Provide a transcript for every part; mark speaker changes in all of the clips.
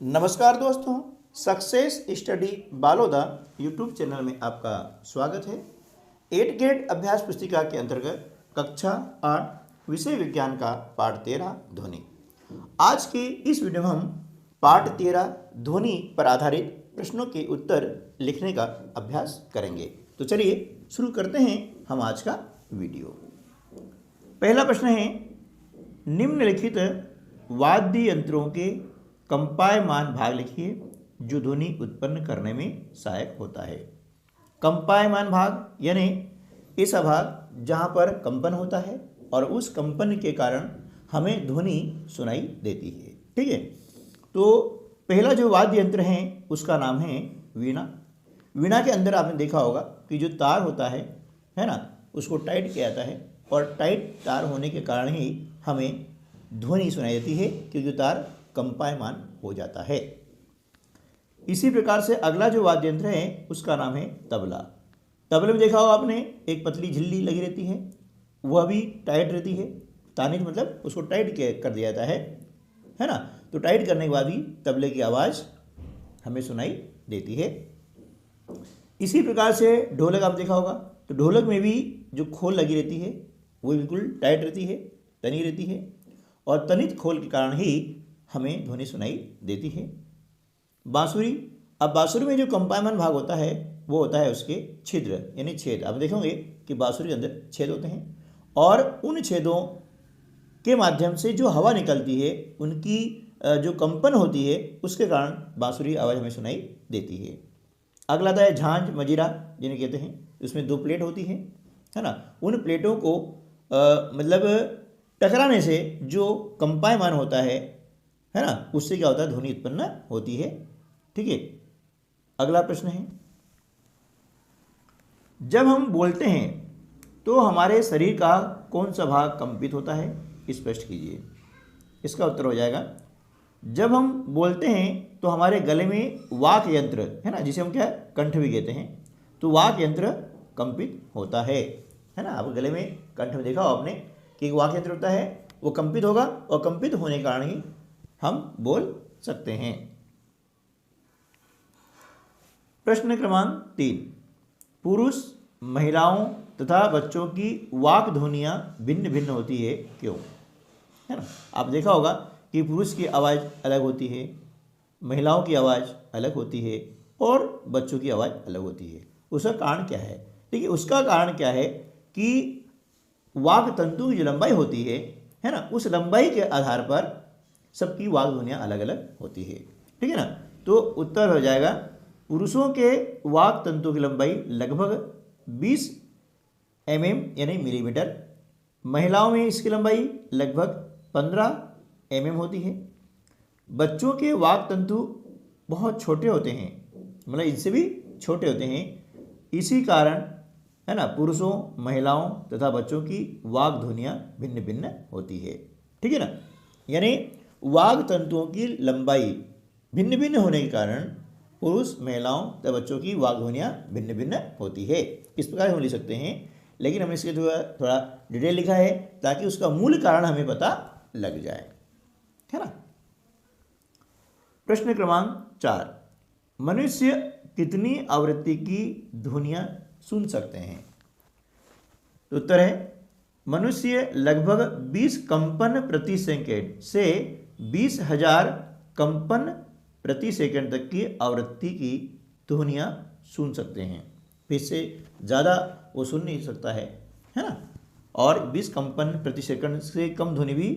Speaker 1: नमस्कार दोस्तों, success study Baloda YouTube channel में आपका स्वागत है। 8 ग्रेड अभ्यास पुस्तिका के अंतर्गत कक्षा 8 विषय विज्ञान का पाठ 13 ध्वनि। आज के इस वीडियो में हम पाठ 13 ध्वनि पर आधारित प्रश्नों के उत्तर लिखने का अभ्यास करेंगे। तो चलिए शुरू करते हैं हम आज का वीडियो। पहला प्रश्न है, निम्नलिखित वाद्य यंत्रों के कंपायमान भाग लिखिए जो ध्वनि उत्पन्न करने में सहायक होता है। कंपायमान भाग यानी ऐसा भाग जहाँ पर कंपन होता है और उस कंपन के कारण हमें ध्वनि सुनाई देती है। ठीक है, तो पहला जो वाद्य यंत्र है उसका नाम है वीणा। वीणा के अंदर आपने देखा होगा कि जो तार होता है ना, उसको टाइट किया जाता है और टाइट तार होने के कारण ही हमें ध्वनि सुनाई देती है क्योंकि तार कंपायमान हो जाता है। इसी प्रकार से अगला जो वाद्य यंत्र है उसका नाम है तबला। तबले में देखा होगा आपने एक पतली झिल्ली लगी रहती है, वह भी टाइट रहती है। तानित मतलब उसको टाइट कर दिया जाता है ना। तो टाइट करने के बाद भी तबले की आवाज़ हमें सुनाई देती है। इसी प्रकार से ढोलक आप देखा होगा, तो ढोलक में भी जो खोल लगी रहती है वो बिल्कुल टाइट रहती है, तनी रहती है और तनित खोल के कारण ही हमें ध्वनि सुनाई देती है। बांसुरी, अब बांसुरी में जो कंपायमान भाग होता है वो होता है उसके छिद्र यानी छेद। आप देखेंगे कि बांसुरी के अंदर छेद होते हैं और उन छेदों के माध्यम से जो हवा निकलती है उनकी जो कंपन होती है उसके कारण बांसुरी आवाज़ हमें सुनाई देती है। अगला आता है झांझ मजीरा जिन्हें कहते हैं। उसमें 2 प्लेट होती है ना। उन प्लेटों को मतलब टकराने से जो कंपायमान होता है ना, उससे क्या होता है, ध्वनि उत्पन्न होती है। ठीक है, अगला प्रश्न है, जब हम बोलते हैं तो हमारे शरीर का कौन सा भाग कंपित होता है, स्पष्ट कीजिए। इसका उत्तर हो जाएगा, जब हम बोलते हैं तो हमारे गले में वाक यंत्र है ना, जिसे हम क्या कंठ भी कहते हैं, तो वाक यंत्र कंपित होता है ना। आप गले में कंठ में देखा हो आपने कि एक वाक यंत्र होता है, वो कंपित होगा और कंपित होने के कारण ही हम बोल सकते हैं। प्रश्न क्रमांक 3, पुरुष, महिलाओं तथा बच्चों की वाक ध्वनियाँ भिन्न भिन्न होती है, क्यों? है ना। आप देखा होगा कि पुरुष की आवाज़ अलग होती है, महिलाओं की आवाज़ अलग होती है और बच्चों की आवाज़ अलग होती है। उसका कारण क्या है? देखिए, उसका कारण क्या है कि वाक तंतु की जो लंबाई होती है ना, उस लंबाई के आधार पर सबकी वाक ध्वनियाँ अलग अलग होती है। ठीक है ना। तो उत्तर हो जाएगा, पुरुषों के वाक तंतु की लंबाई लगभग 20 mm यानी मिलीमीटर, महिलाओं में इसकी लंबाई लगभग 15 mm होती है। बच्चों के वाक तंतु बहुत छोटे होते हैं, मतलब इनसे भी छोटे होते हैं। इसी कारण है ना, पुरुषों, महिलाओं तथा बच्चों की वाक ध्वनियाँ भिन्न भिन्न होती है। ठीक है ना। यानी वाग तंतुओं की लंबाई भिन्न भिन्न होने के कारण पुरुष, महिलाओं तथा बच्चों की वाग ध्वनियाँ भिन्न भिन्न होती है। इस प्रकार हम लिख सकते हैं, लेकिन हमने इसके थोड़ा डिटेल लिखा है ताकि उसका मूल कारण हमें पता लग जाए, है ना। प्रश्न क्रमांक 4, मनुष्य कितनी आवृत्ति की ध्वनियाँ सुन सकते हैं? तो उत्तर है, मनुष्य लगभग 20 कंपन प्रति सेकंड से 20,000 कंपन प्रति सेकंड तक की आवृत्ति की ध्वनियाँ सुन सकते हैं। इससे ज़्यादा वो सुन नहीं सकता है ना। और 20 कंपन प्रति सेकंड से कम ध्वनि भी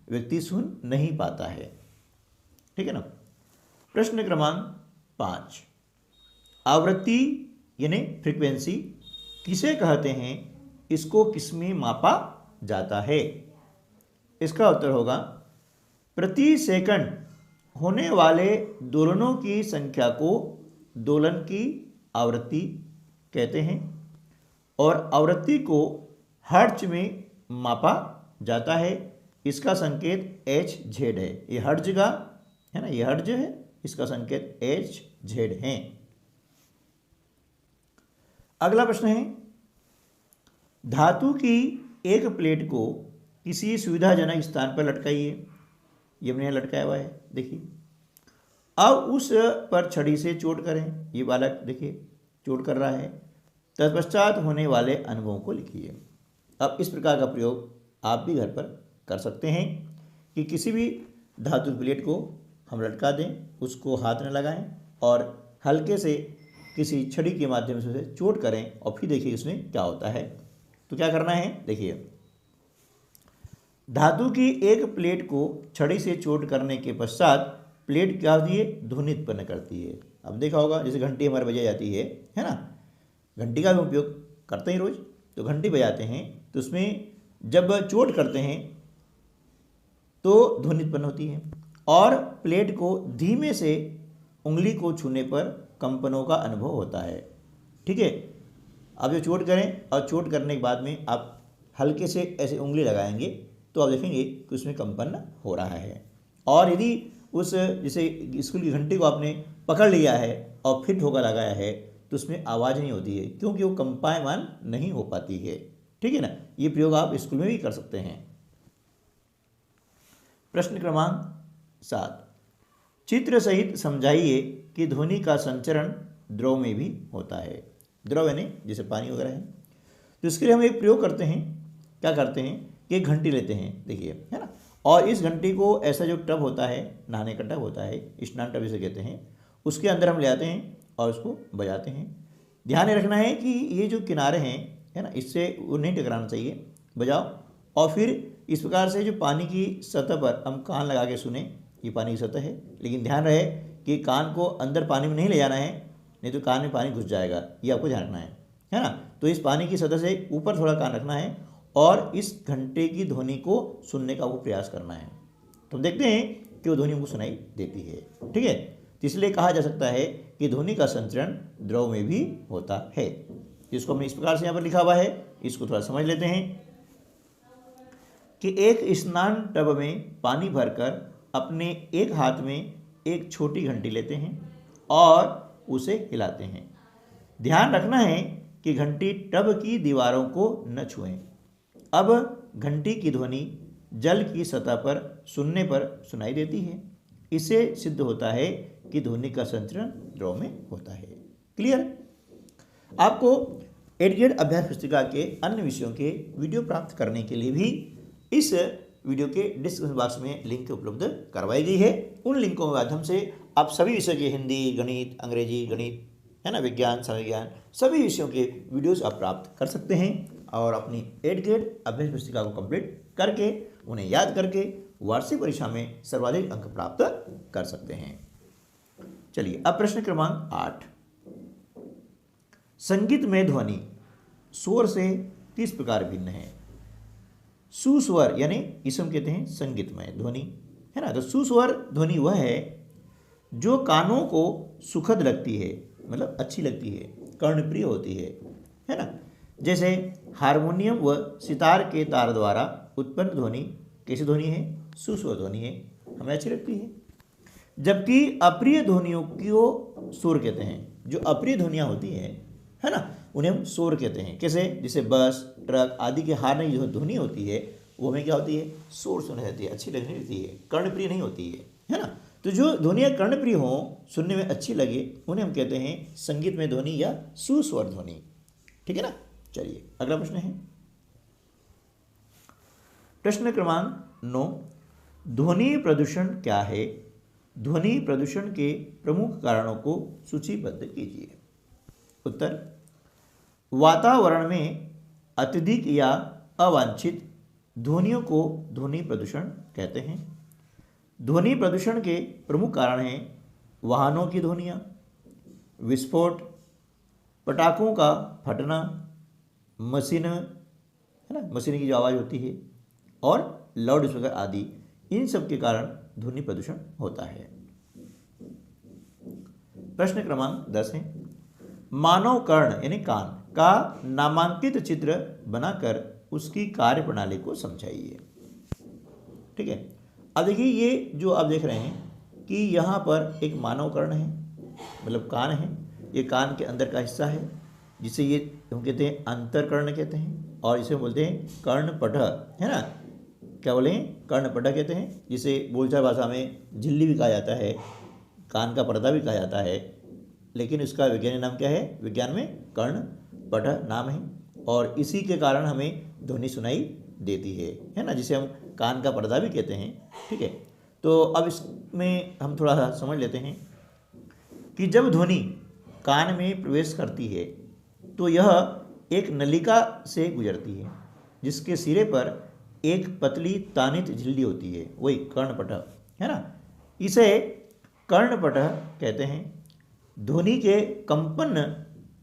Speaker 1: व्यक्ति सुन नहीं पाता है। ठीक है ना। प्रश्न क्रमांक 5, आवृत्ति यानी फ्रीक्वेंसी किसे कहते हैं, इसको किसमें मापा जाता है? इसका उत्तर होगा, प्रति सेकंड होने वाले दोलनों की संख्या को दोलन की आवृत्ति कहते हैं और आवृत्ति को हर्ट्ज में मापा जाता है। इसका संकेत HZ है। ये हर्ट्ज का है ना, ये हर्ट्ज है, इसका संकेत HZ है। अगला प्रश्न है, धातु की एक प्लेट को किसी सुविधाजनक स्थान पर लटकाइए। ये हमने लटकाया हुआ है, देखिए। अब उस पर छड़ी से चोट करें। ये बालक देखिए चोट कर रहा है। तत्पश्चात होने वाले अनुभवों को लिखिए। अब इस प्रकार का प्रयोग आप भी घर पर कर सकते हैं कि किसी भी धातु प्लेट को हम लटका दें, उसको हाथ न लगाएं और हल्के से किसी छड़ी के माध्यम से उसे चोट करें और फिर देखिए इसमें क्या होता है। तो क्या करना है, देखिए धातु की एक प्लेट को छड़ी से चोट करने के पश्चात प्लेट क्या होती है, ध्वनि उत्पन्न करती है। अब देखा होगा जैसे घंटी हमारे बजाई जाती है ना, घंटी का भी उपयोग करते हैं रोज, तो घंटी बजाते हैं तो उसमें जब चोट करते हैं तो ध्वनि उत्पन्न होती है और प्लेट को धीमे से उंगली को छूने पर कंपनों का अनुभव होता है। ठीक है, अब जो चोट करें और चोट करने के बाद में आप हल्के से ऐसे उंगली लगाएंगे तो आप देखेंगे कि उसमें कंपन हो रहा है। और यदि उस जैसे स्कूल की घंटी को आपने पकड़ लिया है और फिर ठोका लगाया है तो उसमें आवाज़ नहीं होती है, क्योंकि वो कंपायमान नहीं हो पाती है। ठीक है ना, ये प्रयोग आप स्कूल में भी कर सकते हैं। प्रश्न क्रमांक 7, चित्र सहित समझाइए कि ध्वनि का संचरण द्रव में भी होता है। द्रव यानी जैसे पानी वगैरह है, तो इसके लिए हम एक प्रयोग करते हैं। क्या करते हैं कि एक घंटी लेते हैं, देखिए है ना, और इस घंटी को ऐसा जो टब होता है, नहाने का टब होता है, स्नान टब इसे कहते हैं, उसके अंदर हम ले आते हैं और उसको बजाते हैं। ध्यान रखना है कि ये जो किनारे हैं है ना, इससे वो नहीं टकराना चाहिए, बजाओ। और फिर इस प्रकार से जो पानी की सतह पर हम कान लगा के सुने, ये पानी की सतह है, लेकिन ध्यान रहे कि कान को अंदर पानी में नहीं ले जाना है, नहीं तो कान में पानी घुस जाएगा, ये आपको ध्यान रखना है ना। तो इस पानी की सतह से ऊपर थोड़ा कान रखना है और इस घंटे की ध्वनि को सुनने का वो प्रयास करना है। तो देखते हैं कि वो ध्वनि हमको सुनाई देती है। ठीक है, तो इसलिए कहा जा सकता है कि ध्वनि का संचरण द्रव में भी होता है। इसको हमने इस प्रकार से यहाँ पर लिखा हुआ है, इसको थोड़ा समझ लेते हैं कि एक स्नान टब में पानी भरकर अपने एक हाथ में एक छोटी घंटी लेते हैं और उसे हिलाते हैं। ध्यान रखना है कि घंटी टब की दीवारों को न छुएं। अब घंटी की ध्वनि जल की सतह पर सुनने पर सुनाई देती है। इससे सिद्ध होता है कि ध्वनि का संचरण द्रव में होता है। क्लियर? आपको 8th ग्रेड अभ्यास पुस्तिका के अन्य विषयों के वीडियो प्राप्त करने के लिए भी इस वीडियो के डिस्क्रिप्शन बॉक्स में लिंक उपलब्ध करवाई गई है। उन लिंकों के माध्यम से आप सभी विषयों के हिंदी, गणित, अंग्रेजी, गणित है ना, विज्ञान, समाज विज्ञान, सभी विषयों के वीडियोस आप प्राप्त कर सकते हैं और अपनी 8th ग्रेड अभ्यास पुस्तिका को कंप्लीट करके उन्हें याद करके वार्षिक परीक्षा में सर्वाधिक अंक प्राप्त कर सकते हैं। चलिए अब प्रश्न क्रमांक 8, संगीत में ध्वनि स्वर से किस प्रकार भिन्न है? सुस्वर यानी इसे हम कहते हैं संगीतमय ध्वनि, है ना। तो सुस्वर ध्वनि वह है जो कानों को सुखद लगती है, मतलब अच्छी लगती है, कर्णप्रिय होती है ना। जैसे हारमोनियम व सितार के तार द्वारा उत्पन्न ध्वनि कैसी ध्वनि है? सुस्वर ध्वनि है, हमें अच्छी लगती है। जबकि अप्रिय ध्वनियों को शोर कहते हैं। जो अप्रिय ध्वनियाँ होती हैं है ना, उन्हें हम शोर कहते हैं। कैसे? जैसे बस, ट्रक आदि के हार्न की जो ध्वनि होती है वो हमें क्या होती है? शोर सुनाई देती है, अच्छी लगने लगती है, कर्णप्रिय नहीं होती है ना। तो जो ध्वनियाँ कर्णप्रिय हों, सुनने में अच्छी लगे, उन्हें हम कहते हैं संगीत में ध्वनि या सुस्वर ध्वनि। ठीक है ना। चलिए अगला प्रश्न है प्रश्न क्रमांक 9, ध्वनि प्रदूषण क्या है? ध्वनि प्रदूषण के प्रमुख कारणों को सूचीबद्ध कीजिए। उत्तर, वातावरण में अत्यधिक या अवांछित ध्वनियों को ध्वनि प्रदूषण कहते हैं। ध्वनि प्रदूषण के प्रमुख कारण हैं वाहनों की ध्वनियाँ, विस्फोट, पटाखों का फटना, मशीन है ना, मशीन की जो आवाज़ होती है, और लाउड स्पीकर आदि, इन सब के कारण ध्वनि प्रदूषण होता है। प्रश्न क्रमांक 10 है, मानव कर्ण यानी कान का नामांकित चित्र बनाकर उसकी कार्य प्रणाली को समझाइए। ठीक है, अब देखिए ये जो आप देख रहे हैं कि यहाँ पर एक मानव कर्ण है, मतलब कान है, ये कान के अंदर का हिस्सा है जिसे ये हम कहते हैं अंतरकर्ण कहते हैं, और इसे बोलते हैं कर्णपट, है ना। क्या बोले? कर्णपट कहते हैं, जिसे बोलचाल भाषा में झिल्ली भी कहा जाता है, कान का पर्दा भी कहा जाता है, लेकिन इसका वैज्ञानिक नाम क्या है? विज्ञान में कर्णपट नाम है, और इसी के कारण हमें ध्वनि सुनाई देती है ना, जिसे हम कान का पर्दा भी कहते हैं। ठीक है, तो अब इसमें हम थोड़ा सा समझ लेते हैं कि जब ध्वनि कान में प्रवेश करती है तो यह एक नलिका से गुजरती है, जिसके सिरे पर एक पतली तानित झिल्ली होती है, वही कर्णपट है ना। इसे कर्णपट कहते हैं। ध्वनि के कंपन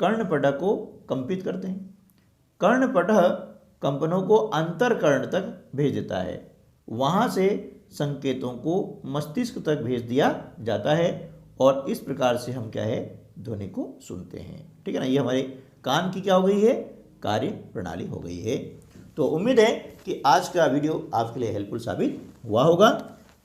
Speaker 1: कर्णपट को कंपित करते हैं। कर्णपट कंपनों को अंतरकर्ण तक भेज देता है, वहाँ से संकेतों को मस्तिष्क तक भेज दिया जाता है, और इस प्रकार से हम क्या है? ध्वनि को सुनते हैं। ठीक है ना, ये हमारे कान की क्या हो गई है? कार्य प्रणाली हो गई है। तो उम्मीद है कि आज का वीडियो आपके लिए हेल्पफुल साबित हुआ होगा।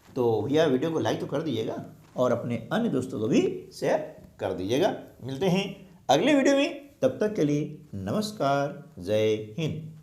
Speaker 1: तो भैया वीडियो को लाइक तो कर दीजिएगा और अपने अन्य दोस्तों को भी शेयर कर दीजिएगा। मिलते हैं अगले वीडियो में, तब तक के लिए नमस्कार, जय हिंद।